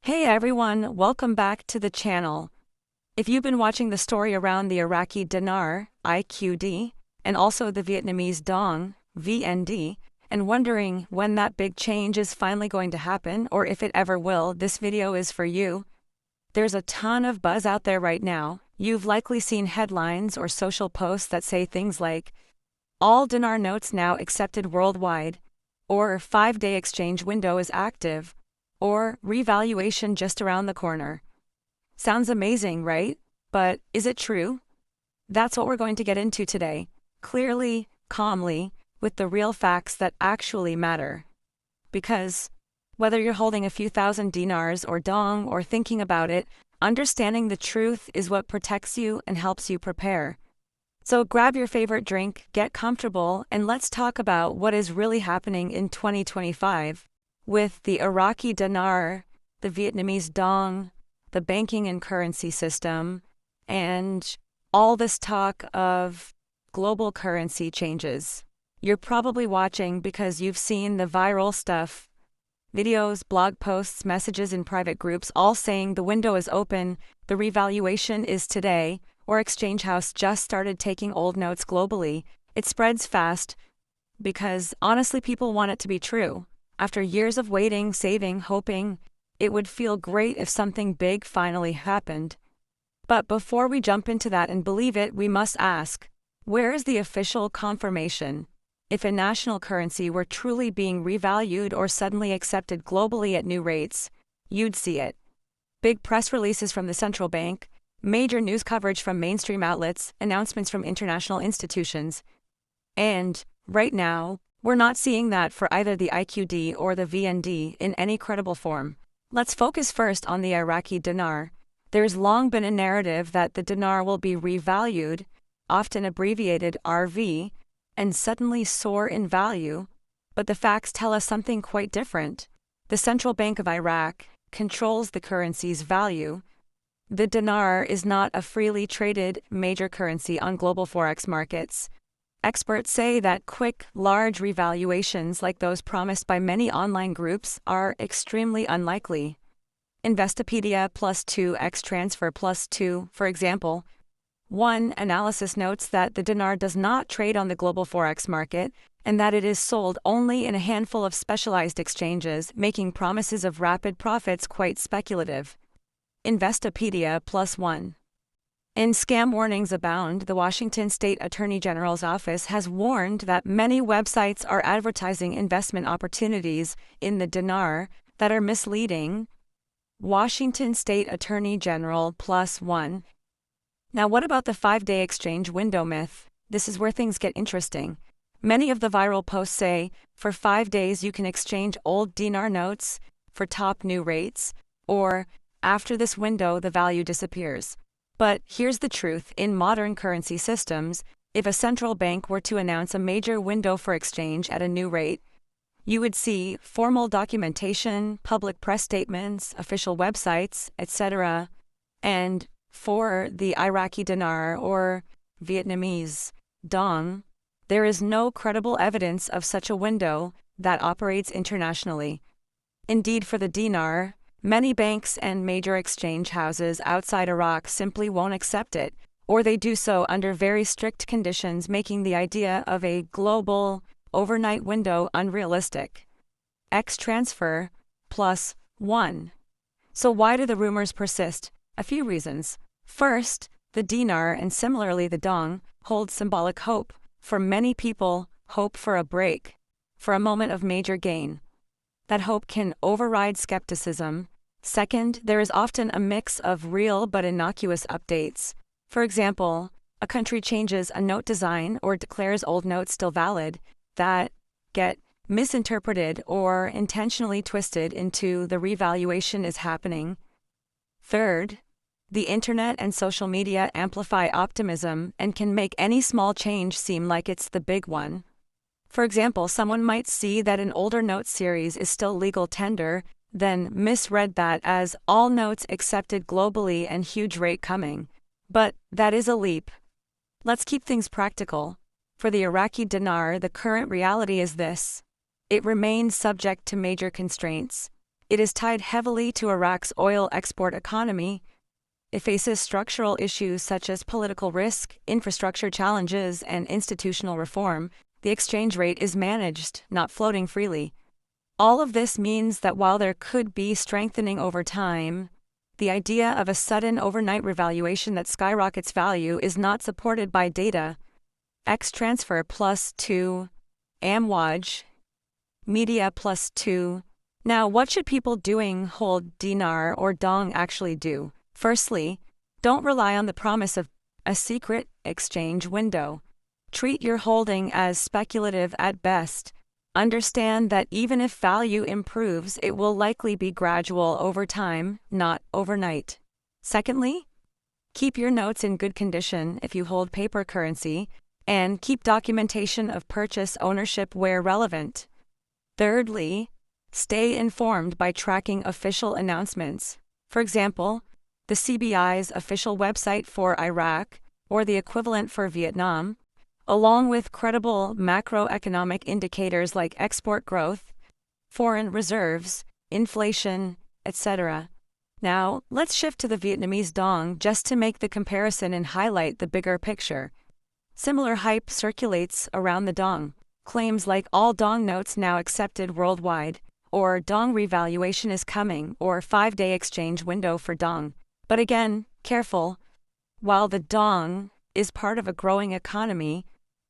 Hey everyone, welcome back to the channel. If you've been watching the story around the Iraqi Dinar, IQD, and also the Vietnamese Dong, VND, and wondering when that big change is finally going to happen or if it ever will, this video is for you. There's a ton of buzz out there right now. You've likely seen headlines or social posts that say things like, "All dinar notes now accepted worldwide," or "5-day exchange window is active," or "revaluation just around the corner." Sounds amazing, right? But is it true? That's what we're going to get into today, clearly, calmly, with the real facts that actually matter. Because whether you're holding a few thousand dinars or dong or thinking about it, understanding the truth is what protects you and helps you prepare. So grab your favorite drink, get comfortable, and let's talk about what is really happening in 2025 with the Iraqi dinar, the Vietnamese dong, the banking and currency system, and all this talk of global currency changes. You're probably watching because you've seen the viral stuff, videos, blog posts, messages in private groups, all saying the window is open, the revaluation is today, or Exchange House just started taking old notes globally. It spreads fast because honestly people want it to be true. After years of waiting, saving, hoping, it would feel great if something big finally happened. But before we jump into that and believe it, we must ask, where is the official confirmation? If a national currency were truly being revalued or suddenly accepted globally at new rates, you'd see it. Big press releases from the central bank, major news coverage from mainstream outlets, announcements from international institutions. And, right now, we're not seeing that for either the IQD or the VND in any credible form. Let's focus first on the Iraqi dinar. There's long been a narrative that the dinar will be revalued, often abbreviated RV, and suddenly soar in value, but the facts tell us something quite different. The Central Bank of Iraq controls the currency's value. The dinar is not a freely traded major currency on global forex markets. Experts say that quick, large revaluations like those promised by many online groups are extremely unlikely. Investopedia +2 x transfer +2, for example. One analysis notes that the dinar does not trade on the global forex market and that it is sold only in a handful of specialized exchanges, making promises of rapid profits quite speculative. Investopedia +1. In scam warnings abound, the Washington State Attorney General's office has warned that many websites are advertising investment opportunities in the dinar that are misleading. Washington State Attorney General +1. Now, what about the 5-day exchange window myth? This is where things get interesting. Many of the viral posts say, for 5 days you can exchange old dinar notes for top new rates, or after this window the value disappears. But here's the truth, in modern currency systems, if a central bank were to announce a major window for exchange at a new rate, you would see formal documentation, public press statements, official websites, etc. And for the Iraqi dinar or Vietnamese dong, there is no credible evidence of such a window that operates internationally. Indeed, for the dinar, many banks and major exchange houses outside Iraq simply won't accept it, or they do so under very strict conditions, making the idea of a global, overnight window unrealistic. X transfer +1. So why do the rumors persist? A few reasons. First, the dinar and similarly the dong hold symbolic hope. For many people, hope for a break, for a moment of major gain. That hope can override skepticism. Second, there is often a mix of real but innocuous updates. For example, a country changes a note design or declares old notes still valid that get misinterpreted or intentionally twisted into the revaluation is happening. Third, the internet and social media amplify optimism and can make any small change seem like it's the big one. For example, someone might see that an older note series is still legal tender, then misread that as all notes accepted globally and huge rate coming. But that is a leap. Let's keep things practical. For the Iraqi dinar, the current reality is this. It remains subject to major constraints. It is tied heavily to Iraq's oil export economy. It faces structural issues such as political risk, infrastructure challenges, and institutional reform. The exchange rate is managed, not floating freely. All of this means that while there could be strengthening over time, the idea of a sudden overnight revaluation that skyrockets value is not supported by data. X transfer +2, Amwaj, media +2. Now, what should people doing hold dinar or dong actually do? Firstly, don't rely on the promise of a secret exchange window. Treat your holding as speculative at best. Understand that even if value improves, it will likely be gradual over time, not overnight. Secondly, keep your notes in good condition if you hold paper currency, and keep documentation of purchase ownership where relevant. Thirdly, stay informed by tracking official announcements. For example, the CBI's official website for Iraq, or the equivalent for Vietnam, along with credible macroeconomic indicators like export growth, foreign reserves, inflation, etc. Now, let's shift to the Vietnamese dong just to make the comparison and highlight the bigger picture. Similar hype circulates around the dong. Claims like all dong notes now accepted worldwide, or dong revaluation is coming, or 5-day exchange window for dong. But again, careful. While the dong is part of a growing economy,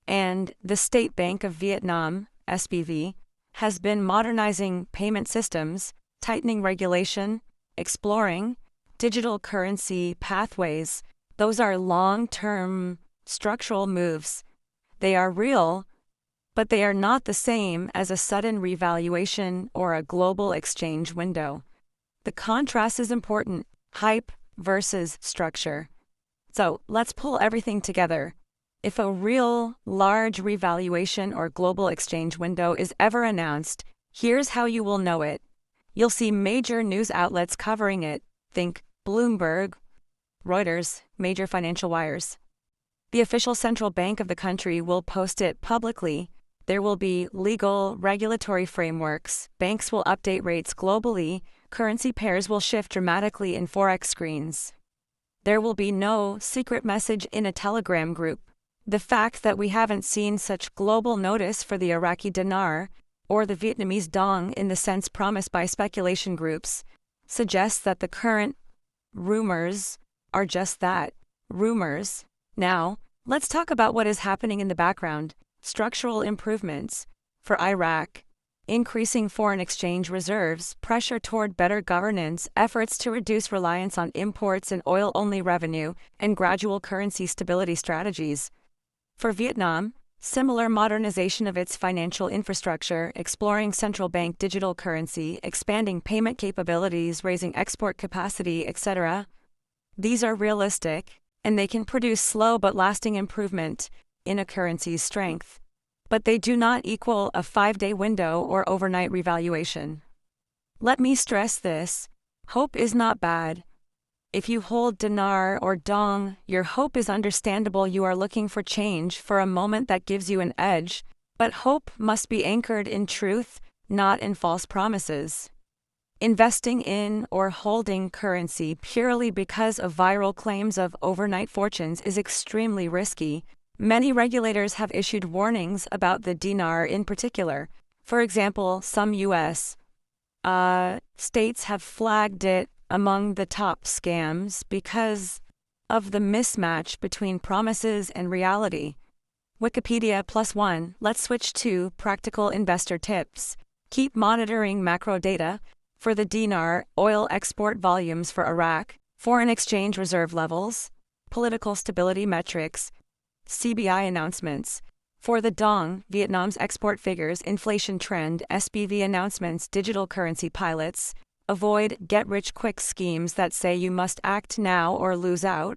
and the State Bank of Vietnam, SBV, has been modernizing payment systems, tightening regulation, exploring digital currency pathways, those are long-term structural moves. They are real, but they are not the same as a sudden revaluation or a global exchange window. The contrast is important, hype versus structure. So let's pull everything together. If a real, large revaluation or global exchange window is ever announced, here's how you will know it. You'll see major news outlets covering it. Think Bloomberg, Reuters, major financial wires. The official central bank of the country will post it publicly. There will be legal, regulatory frameworks. Banks will update rates globally. Currency pairs will shift dramatically in forex screens. There will be no secret message in a Telegram group. The fact that we haven't seen such global notice for the Iraqi dinar or the Vietnamese dong in the sense promised by speculation groups suggests that the current rumors are just that, rumors. Now, let's talk about what is happening in the background. Structural improvements for Iraq, increasing foreign exchange reserves, pressure toward better governance, efforts to reduce reliance on imports and oil-only revenue, and gradual currency stability strategies. For Vietnam, similar modernization of its financial infrastructure, exploring central bank digital currency, expanding payment capabilities, raising export capacity, etc. These are realistic, and they can produce slow but lasting improvement in a currency's strength. But they do not equal a 5-day window or overnight revaluation. Let me stress this: hope is not bad. If you hold dinar or dong, your hope is understandable. You are looking for change, for a moment that gives you an edge, but hope must be anchored in truth, not in false promises. Investing in or holding currency purely because of viral claims of overnight fortunes is extremely risky. Many regulators have issued warnings about the dinar in particular. For example, some U.S. states have flagged it among the top scams because of the mismatch between promises and reality. Wikipedia +1. Let's switch to practical investor tips. Keep monitoring macro data for the dinar, oil export volumes for Iraq, foreign exchange reserve levels, political stability metrics, CBI announcements. For the dong, Vietnam's export figures, inflation trend, SBV announcements, digital currency pilots. Avoid get-rich-quick schemes that say you must act now or lose out.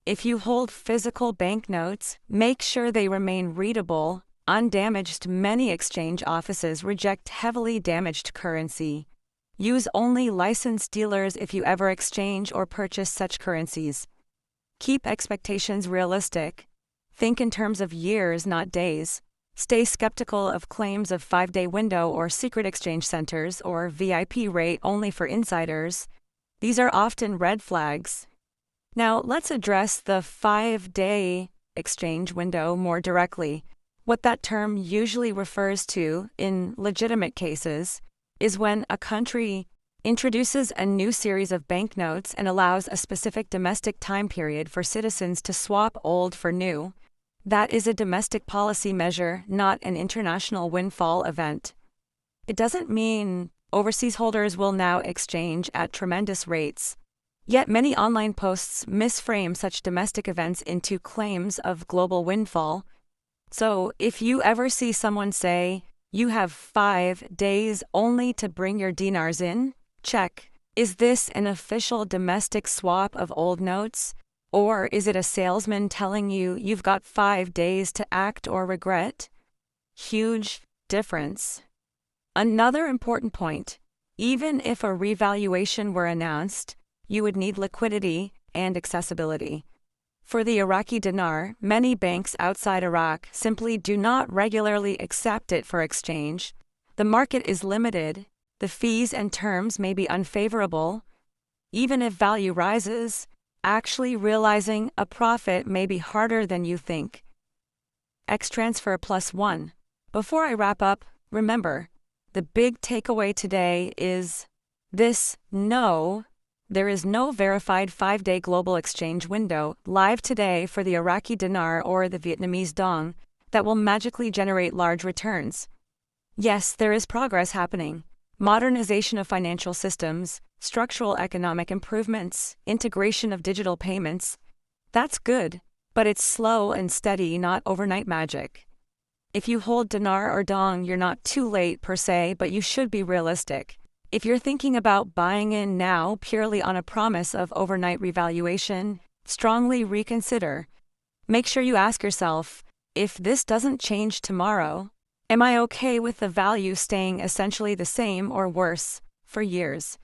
If you hold physical banknotes, make sure they remain readable, undamaged. Many exchange offices reject heavily damaged currency. Use only licensed dealers if you ever exchange or purchase such currencies. Keep expectations realistic. Think in terms of years, not days. Stay skeptical of claims of 5-day window or secret exchange centers or VIP rate only for insiders. These are often red flags. Now, let's address the 5-day exchange window more directly. What that term usually refers to, in legitimate cases, is when a country introduces a new series of banknotes and allows a specific domestic time period for citizens to swap old for new. That is a domestic policy measure, not an international windfall event. It doesn't mean overseas holders will now exchange at tremendous rates. Yet many online posts misframe such domestic events into claims of global windfall. So if you ever see someone say, "You have 5 days only to bring your dinars in," check. Is this an official domestic swap of old notes? Or is it a salesman telling you you've got 5 days to act or regret? Huge difference. Another important point, even if a revaluation were announced, you would need liquidity and accessibility. For the Iraqi dinar, many banks outside Iraq simply do not regularly accept it for exchange. The market is limited, the fees and terms may be unfavorable. Even if value rises, actually realizing a profit may be harder than you think. X-Transfer +1. Before I wrap up, remember, the big takeaway today is this: no, there is no verified 5-day global exchange window live today for the Iraqi dinar or the Vietnamese dong that will magically generate large returns. Yes, there is progress happening. Modernization of financial systems, structural economic improvements, integration of digital payments. That's good, but it's slow and steady, not overnight magic. If you hold dinar or dong, you're not too late per se, but you should be realistic. If you're thinking about buying in now purely on a promise of overnight revaluation, strongly reconsider. Make sure you ask yourself, if this doesn't change tomorrow, am I okay with the value staying essentially the same or worse for years?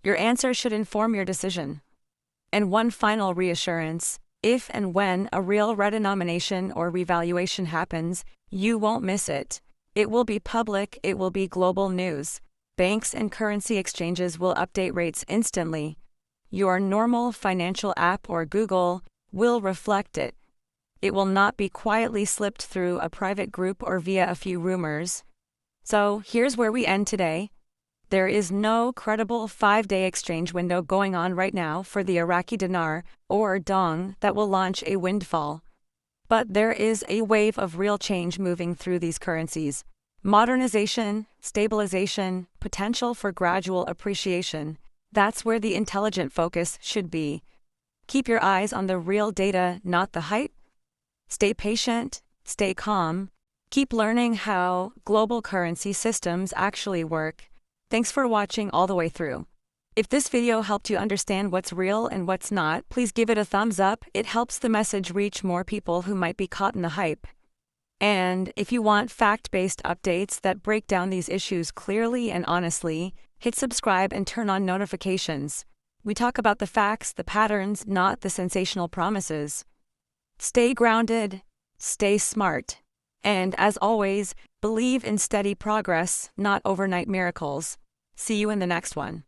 Your answer should inform your decision. And one final reassurance: if and when a real redenomination or revaluation happens, you won't miss it. It will be public, it will be global news. Banks and currency exchanges will update rates instantly. Your normal financial app or Google will reflect it. It will not be quietly slipped through a private group or via a few rumors. So here's where we end today. There is no credible 5-day exchange window going on right now for the Iraqi dinar or dong that will launch a windfall. But there is a wave of real change moving through these currencies. Modernization, stabilization, potential for gradual appreciation. That's where the intelligent focus should be. Keep your eyes on the real data, not the hype. Stay patient, stay calm. Keep learning how global currency systems actually work. Thanks for watching all the way through. If this video helped you understand what's real and what's not, please give it a thumbs up. It helps the message reach more people who might be caught in the hype. And if you want fact-based updates that break down these issues clearly and honestly, hit subscribe and turn on notifications. We talk about the facts, the patterns, not the sensational promises. Stay grounded, stay smart, and as always, believe in steady progress, not overnight miracles. See you in the next one.